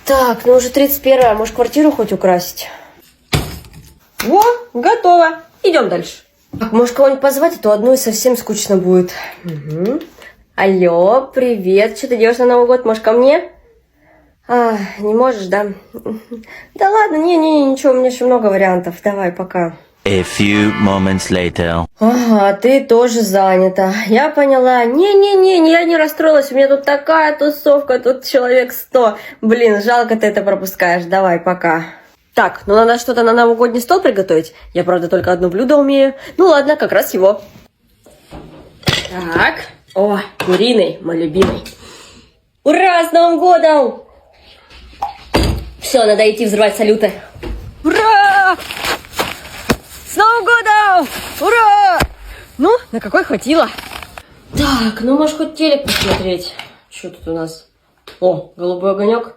Так, ну уже 31-е, может квартиру хоть украсить? Во, готово. Идем дальше. Так, может кого-нибудь позвать, а то одной совсем скучно будет. Угу. Алло, привет, что ты делаешь на Новый год? Может ко мне? Не можешь, да? Да ладно, ничего, у меня еще много вариантов. Давай, пока. A few moments later. Ага, ты тоже занята. Я поняла. Не, я не расстроилась. У меня тут такая тусовка, тут человек 100. Блин, жалко ты это пропускаешь. Давай, пока. Так, ну надо что-то на новогодний стол приготовить. Я, правда, только одно блюдо умею. Ну ладно, как раз его. Так. О, куриный, мой любимый. Ура, с Новым годом! Все, надо идти взрывать салюты. Ура! С Новым годом! Ура! Ну, на какой хватило? Так, ну может хоть телек посмотреть. Что тут у нас? О, голубой огонек.